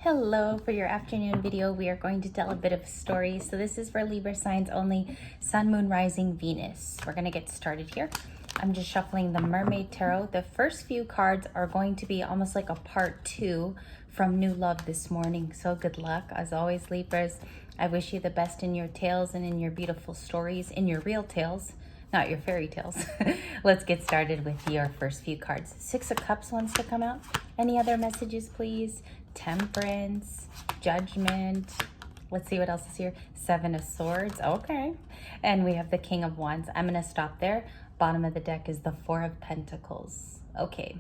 Hello, for your afternoon video, we are going to tell a bit of a story. So this is for Libra signs only, Sun, Moon, Rising, Venus. We're going to get started here. I'm just shuffling the Mermaid Tarot. The first few cards are going to be almost like a part 2 from New Love this morning. So good luck. As always, Libras, I wish you the best in your tales and in your beautiful stories, in your real tales, not your fairy tales. Let's get started with your first few cards. Six of Cups wants to come out. Any other messages, please? Temperance, Judgment. Let's see what else is here. Seven of Swords. Okay. And we have the King of Wands. I'm going to stop there. Bottom of the deck is the Four of Pentacles. Okay.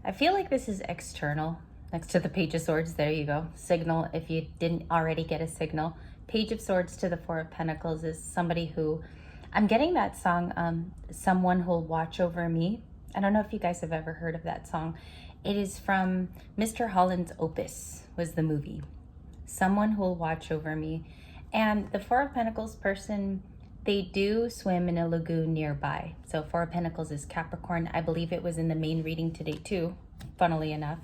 I feel like this is external. Next to the Page of Swords. There you go. Signal if you didn't already get a signal. Page of Swords to the Four of Pentacles is somebody who... I'm getting that song, Someone Who'll Watch Over Me. I don't know if you guys have ever heard of that song. It is from Mr. Holland's Opus, was the movie. Someone Who'll Watch Over Me. And the Four of Pentacles person, they do swim in a lagoon nearby. So Four of Pentacles is Capricorn. I believe it was in the main reading today too, funnily enough.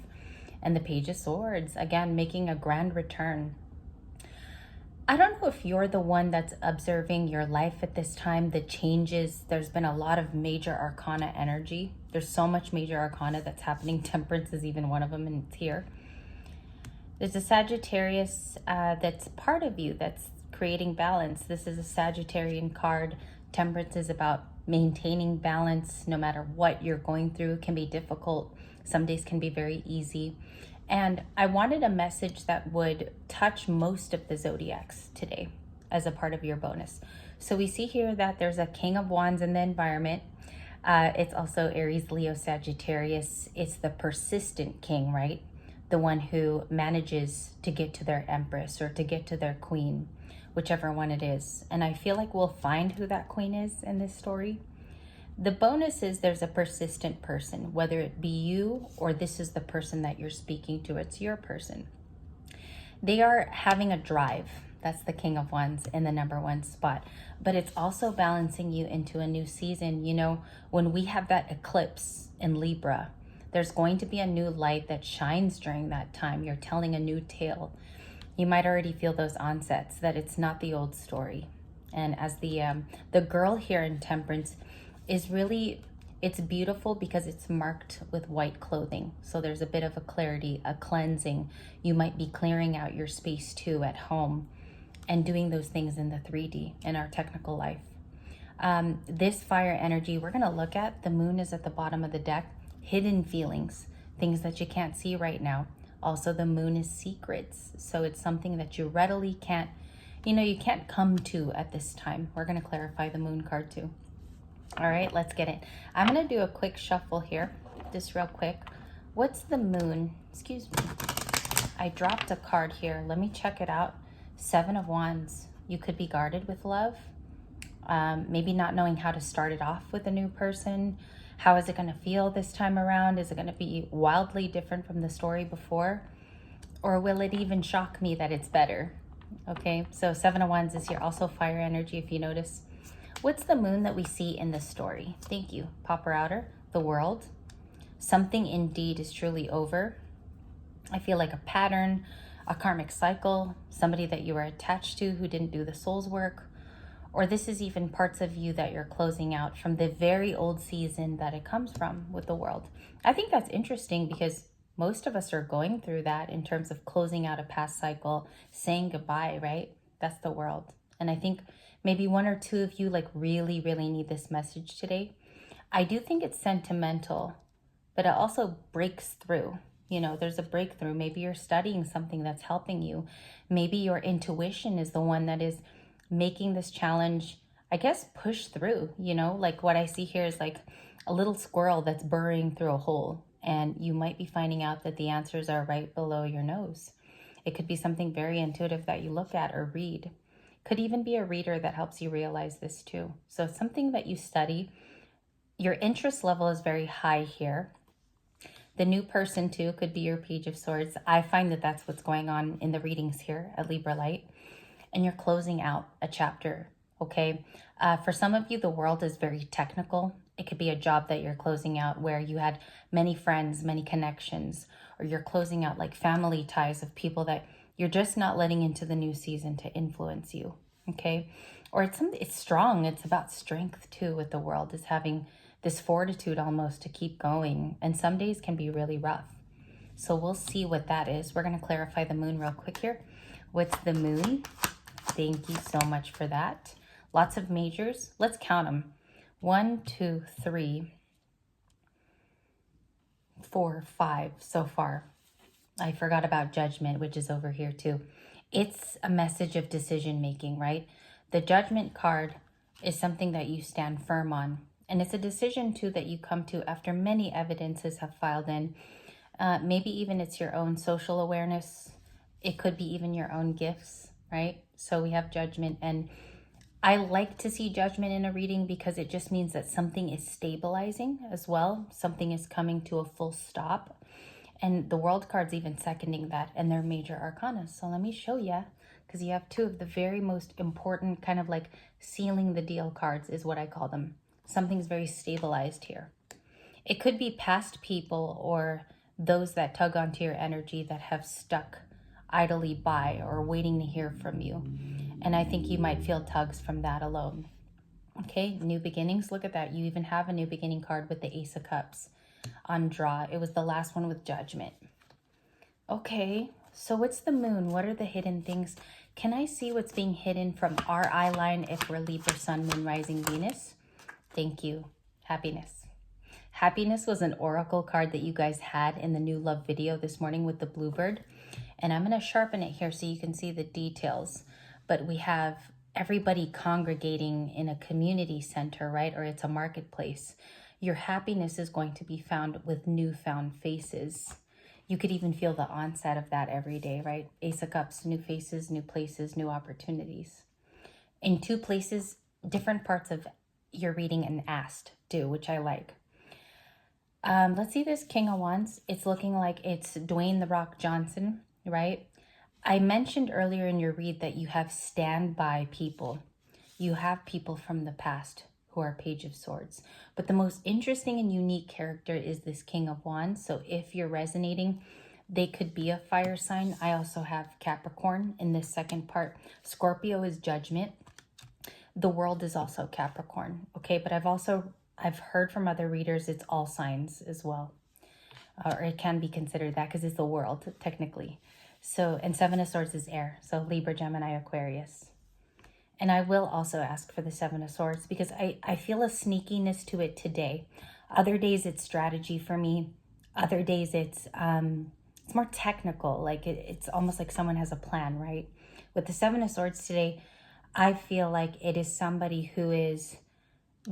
And the Page of Swords, again, making a grand return. I don't know if you're the one that's observing your life at this time, the changes. There's been a lot of major arcana energy. There's so much major arcana that's happening. Temperance is even one of them, and it's here. There's a Sagittarius that's part of you that's creating balance. This is a Sagittarian card. Temperance is about maintaining balance no matter what you're going through. It can be difficult. Some days can be very easy. And I wanted a message that would touch most of the zodiacs today as a part of your bonus. So we see here that there's a King of Wands in the environment. It's also Aries, Leo, Sagittarius. It's the persistent king, right? The one who manages to get to their empress or to get to their queen, whichever one it is. And I feel like we'll find who that queen is in this story. The bonus is there's a persistent person, whether it be you or this is the person that you're speaking to. It's your person. They are having a drive. That's the King of Wands in the #1 spot. But it's also balancing you into a new season. You know, when we have that eclipse in Libra, there's going to be a new light that shines during that time. You're telling a new tale. You might already feel those onsets that it's not the old story. And as the girl here in Temperance is really, it's beautiful because it's marked with white clothing. So there's a bit of a clarity, a cleansing. You might be clearing out your space too at home and doing those things in the 3D in our technical life. This fire energy we're gonna look at, the moon is at the bottom of the deck, hidden feelings, things that you can't see right now. Also the moon is secrets. So it's something that you readily can't, you can't come to at this time. We're gonna clarify the moon card too. All right, let's get it. I'm going to do a quick shuffle here, just real quick. What's the moon? Excuse me. I dropped a card here. Let me check it out. Seven of Wands. You could be guarded with love. Maybe not knowing how to start it off with a new person. How is it going to feel this time around? Is it going to be wildly different from the story before? Or will it even shock me that it's better? Okay, so Seven of Wands is here. Also fire energy, if you notice. What's the moon that we see in the story? Thank you. Popper Outer, the world. Something indeed is truly over. I feel like a pattern, a karmic cycle, somebody that you were attached to who didn't do the soul's work, or this is even parts of you that you're closing out from the very old season that it comes from with the world. I think that's interesting because most of us are going through that in terms of closing out a past cycle, saying goodbye, right? That's the world. And I think maybe one or two of you like really, really need this message today. I do think it's sentimental, but it also breaks through. There's a breakthrough. Maybe you're studying something that's helping you. Maybe your intuition is the one that is making this challenge, I guess, push through. Like what I see here is like a little squirrel that's burrowing through a hole. And you might be finding out that the answers are right below your nose. It could be something very intuitive that you look at or read. Could even be a reader that helps you realize this too. So it's something that you study. Your interest level is very high here. The new person too could be your Page of Swords. I find that that's what's going on in the readings here at Libra Light. And you're closing out a chapter, okay? For some of you, the world is very technical. It could be a job that you're closing out where you had many friends, many connections, or you're closing out like family ties of people that you're just not letting into the new season to influence you, okay? Or it's strong. It's about strength too with the world, is having this fortitude almost to keep going. And some days can be really rough. So we'll see what that is. We're going to clarify the moon real quick here. What's the moon? Thank you so much for that. Lots of majors. Let's count them. 1, 2, 3, 4, 5 so far. I forgot about judgment, which is over here too. It's a message of decision making, right? The judgment card is something that you stand firm on. And it's a decision too that you come to after many evidences have filed in. Maybe even it's your own social awareness. It could be even your own gifts, right? So we have judgment, and I like to see judgment in a reading because it just means that something is stabilizing as well. Something is coming to a full stop. And the world card's even seconding that, and they're major arcana. So let me show you, because you have two of the very most important kind of like sealing the deal cards is what I call them. Something's very stabilized here. It could be past people or those that tug onto your energy that have stuck idly by or waiting to hear from you. And I think you might feel tugs from that alone. Okay, new beginnings. Look at that. You even have a new beginning card with the Ace of Cups on draw. It was the last one with judgment. Okay, so what's the moon? What are the hidden things? Can I see what's being hidden from our eye line if we're Libra, Sun, Moon, Rising, Venus? Thank you. Happiness. Happiness was an oracle card that you guys had in the new love video this morning with the bluebird. And I'm going to sharpen it here so you can see the details. But we have everybody congregating in a community center, right? Or it's a marketplace. Your happiness is going to be found with newfound faces. You could even feel the onset of that every day, right? Ace of Cups, new faces, new places, new opportunities. In two places, different parts of your reading and asked do, which I like. Let's see this King of Wands. It's looking like it's Dwayne "The Rock" Johnson, right? I mentioned earlier in your read that you have standby people. You have people from the past who are Page of Swords. But the most interesting and unique character is this King of Wands. So if you're resonating, they could be a fire sign. I also have Capricorn in this second part. Scorpio is judgment. The world is also Capricorn. Okay, but I've heard from other readers it's all signs as well. Or it can be considered that because it's the world technically. So, and Seven of Swords is air. So Libra, Gemini, Aquarius. And I will also ask for the Seven of Swords because I feel a sneakiness to it today. Other days it's strategy for me. Other days it's more technical. Like it's almost like someone has a plan, right? With the Seven of Swords today, I feel like it is somebody who is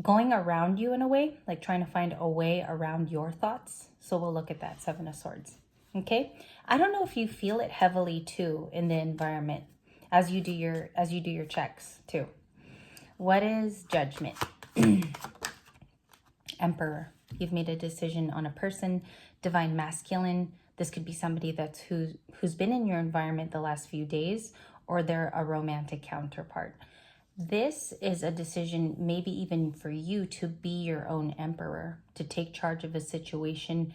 going around you in a way, like trying to find a way around your thoughts. So we'll look at that Seven of Swords. Okay. I don't know if you feel it heavily too in the environment as you do your checks too. What is judgment? Emperor. You've made a decision on a person, divine masculine. This could be somebody that's who's been in your environment the last few days, or they're a romantic counterpart. This is a decision maybe even for you to be your own emperor, to take charge of a situation.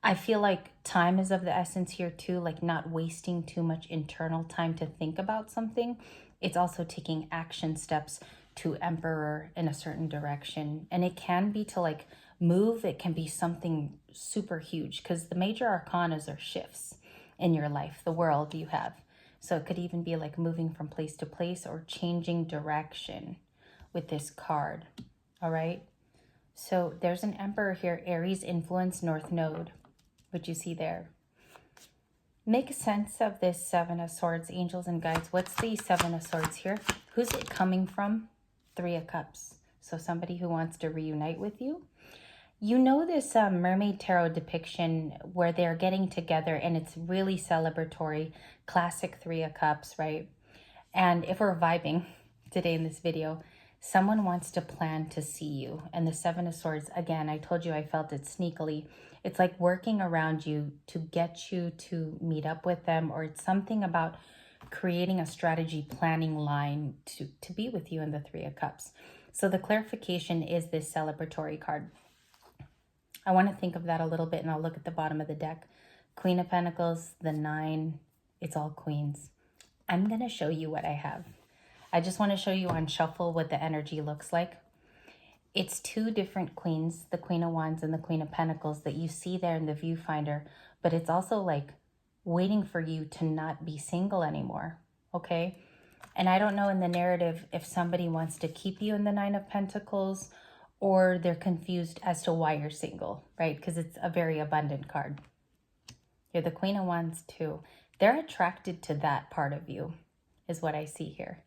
I feel like time is of the essence here too, like not wasting too much internal time to think about something. It's also taking action steps to emperor in a certain direction. And it can be to like move. It can be something super huge because the major arcanas are shifts in your life, the world you have. So it could even be like moving from place to place or changing direction with this card. All right. So there's an emperor here, Aries influence, North Node. What you see there. Make sense of this Seven of Swords, angels and guides. What's the Seven of Swords here? Who's it coming from? Three of Cups. So somebody who wants to reunite with you. You know this Mermaid Tarot depiction where they're getting together and it's really celebratory, classic Three of Cups, right? And if we're vibing today in this video, someone wants to plan to see you. And the Seven of Swords, again, I told you I felt it sneakily. It's like working around you to get you to meet up with them, or it's something about creating a strategy planning line to be with you in the Three of Cups. So the clarification is this celebratory card. I want to think of that a little bit, and I'll look at the bottom of the deck. Queen of Pentacles, the 9, it's all queens. I'm going to show you what I have. I just want to show you on shuffle what the energy looks like. It's 2 different queens, the Queen of Wands and the Queen of Pentacles, that you see there in the viewfinder, but it's also like waiting for you to not be single anymore, okay? And I don't know in the narrative if somebody wants to keep you in the 9 of Pentacles or they're confused as to why you're single, right? Because it's a very abundant card. You're the Queen of Wands too. They're attracted to that part of you, is what I see here,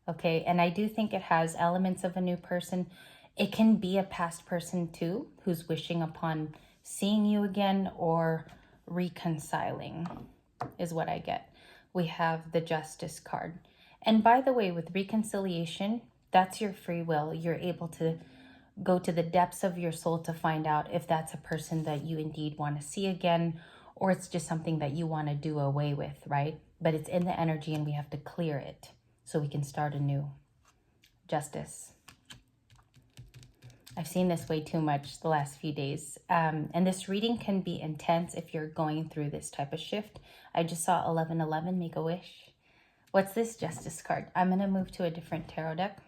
okay? And I do think it has elements of a new person. It can be a past person too, who's wishing upon seeing you again or reconciling, is what I get. We have the Justice card. And by the way, with reconciliation, that's your free will. You're able to go to the depths of your soul to find out if that's a person that you indeed want to see again, or it's just something that you want to do away with, right? But it's in the energy and we have to clear it so we can start anew. Justice. I've seen this way too much the last few days. And this reading can be intense if you're going through this type of shift. I just saw 1111, make a wish. What's this Justice card? I'm going to move to a different tarot deck.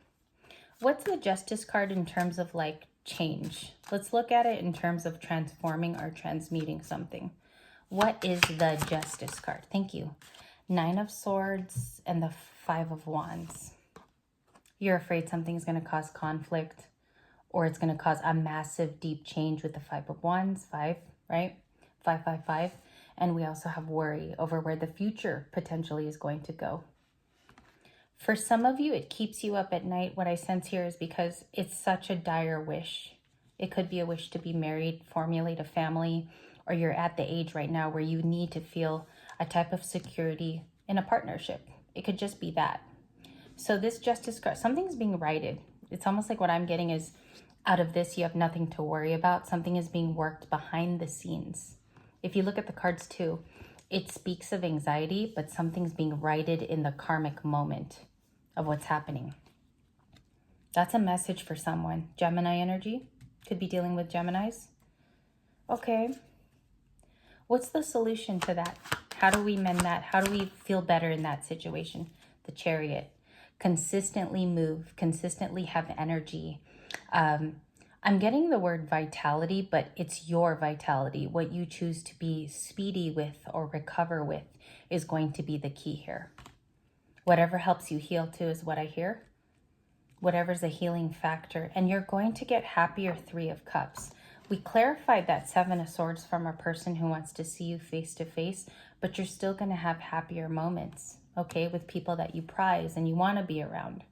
What's the Justice card in terms of like change? Let's look at it in terms of transforming or transmuting something. What is the Justice card? Thank you. 9 of Swords and the 5 of Wands. You're afraid something's going to cause conflict, or it's going to cause a massive deep change with the 5 of Wands, 5, right? 555. And we also have worry over where the future potentially is going to go. For some of you, it keeps you up at night. What I sense here is because it's such a dire wish. It could be a wish to be married, formulate a family, or you're at the age right now where you need to feel a type of security in a partnership. It could just be that. So this Justice card, something's being righted. It's almost like what I'm getting is out of this, you have nothing to worry about. Something is being worked behind the scenes. If you look at the cards too, it speaks of anxiety, but something's being righted in the karmic moment of what's happening. That's a message for someone. Gemini energy, could be dealing with Geminis. Okay. What's the solution to that? How do we mend that? How do we feel better in that situation? The Chariot. Consistently move, consistently have energy. I'm getting the word vitality, but it's your vitality. What you choose to be speedy with or recover with is going to be the key here. Whatever helps you heal too is what I hear. Whatever's a healing factor. And you're going to get happier 3 of Cups. We clarified that 7 of Swords from a person who wants to see you face to face, but you're still going to have happier moments, okay, with people that you prize and you want to be around.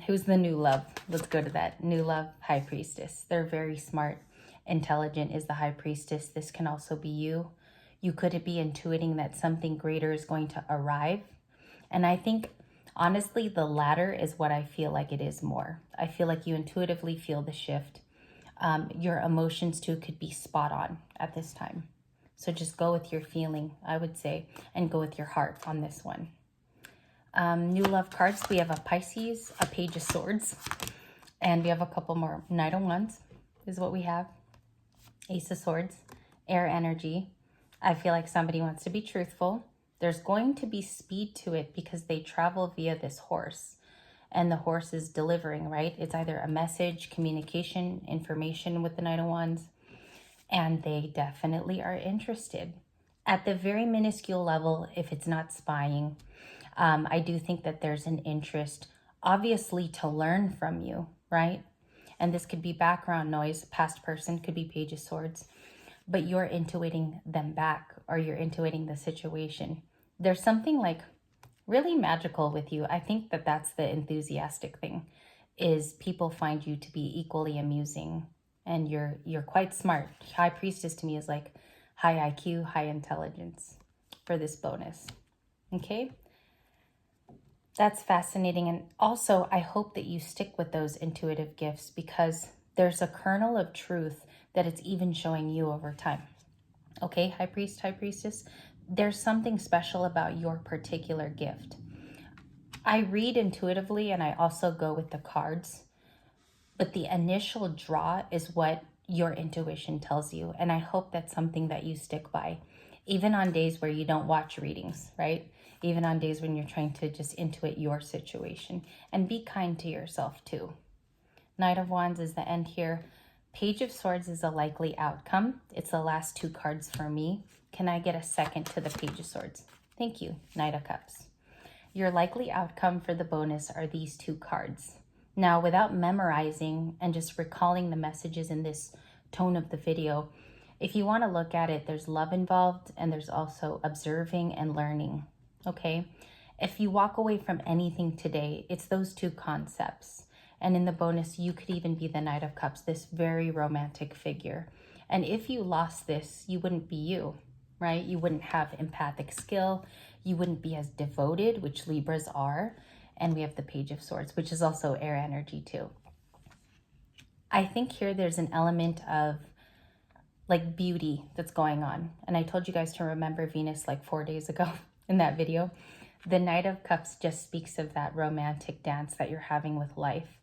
Who's the new love? Let's go to that. New love, High Priestess. They're very smart. Intelligent is the High Priestess. This can also be you. You could be intuiting that something greater is going to arrive. And I think, honestly, the latter is what I feel like it is more. I feel like you intuitively feel the shift. Your emotions too could be spot on at this time. So just go with your feeling, I would say, and go with your heart on this one. New love cards, we have a Pisces, a Page of Swords, and we have a couple more. Knight of Wands is what we have. Ace of Swords, air energy. I feel like somebody wants to be truthful. There's going to be speed to it because they travel via this horse, and the horse is delivering, right? It's either a message, communication, information with the Knight of Wands, and they definitely are interested. At the very minuscule level, if it's not spying, I do think that there's an interest, obviously, to learn from you, right? And this could be background noise. Past person could be Page of Swords, but you're intuiting them back, or you're intuiting the situation. There's something like really magical with you. I think that that's the enthusiastic thing, is people find you to be equally amusing, and you're quite smart. High Priestess to me is like high IQ, high intelligence for this bonus. Okay? That's fascinating. And also, I hope that you stick with those intuitive gifts, because there's a kernel of truth that it's even showing you over time. Okay, High Priest, High Priestess, there's something special about your particular gift. I read intuitively and I also go with the cards, but the initial draw is what your intuition tells you. And I hope that's something that you stick by, even on days where you don't watch readings, right? Even on days when you're trying to just intuit your situation, and be kind to yourself too. Knight of Wands is the end here. Page of Swords is a likely outcome. It's the last two cards for me. Can I get a second to the Page of Swords? Thank you, Knight of Cups. Your likely outcome for the bonus are these two cards. Now, without memorizing and just recalling the messages in this tone of the video, if you want to look at it, there's love involved and there's also observing and learning, okay? If you walk away from anything today, it's those two concepts. And in the bonus, you could even be the Knight of Cups, this very romantic figure. And if you lost this, you wouldn't be you, right? You wouldn't have empathic skill. You wouldn't be as devoted, which Libras are. And we have the Page of Swords, which is also air energy too. I think here there's an element of like beauty that's going on. And I told you guys to remember Venus like 4 days ago in that video. The Knight of Cups just speaks of that romantic dance that you're having with life.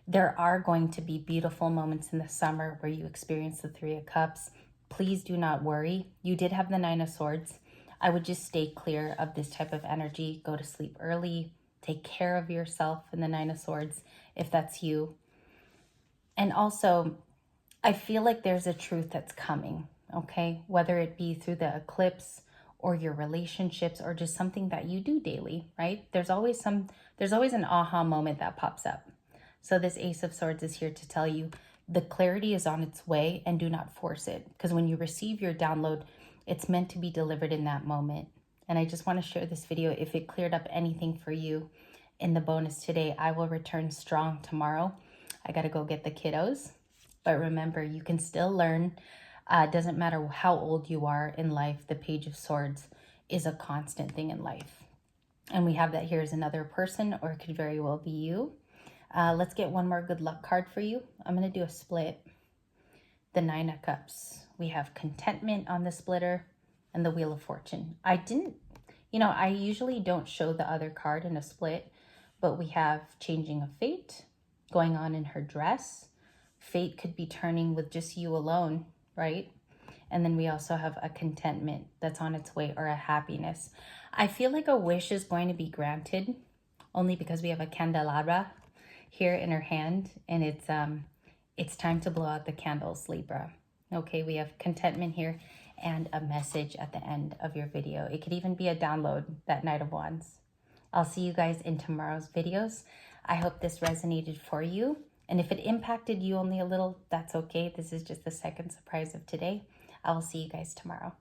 There are going to be beautiful moments in the summer where you experience the Three of Cups. Please do not worry. You did have the Nine of Swords. I would just stay clear of this type of energy. Go to sleep early. Take care of yourself in the Nine of Swords if that's you. And also, I feel like there's a truth that's coming, okay? Whether it be through the eclipse or your relationships or just something that you do daily, right? There's always an aha moment that pops up. So this Ace of Swords is here to tell you the clarity is on its way, and do not force it. Because when you receive your download, it's meant to be delivered in that moment. And I just want to share this video. If it cleared up anything for you in the bonus today, I will return strong tomorrow. I got to go get the kiddos. But remember, you can still learn. Doesn't matter how old you are in life, the Page of Swords is a constant thing in life. And we have that here as another person, or it could very well be you. Let's get one more good luck card for you. I'm going to do a split. The Nine of Cups. We have contentment on the splitter and the Wheel of Fortune. I usually don't show the other card in a split, but we have changing of fate going on in her dress. Fate could be turning with just you alone, right? And then we also have a contentment that's on its way, or a happiness. I feel like a wish is going to be granted only because we have a candelabra here in her hand, and it's time to blow out the candles, Libra. Okay, we have contentment here and a message at the end of your video. It could even be a download, that Knight of Wands. I'll see you guys in tomorrow's videos. I hope this resonated for you. And if it impacted you only a little, that's okay. This is just the second surprise of today. I will see you guys tomorrow.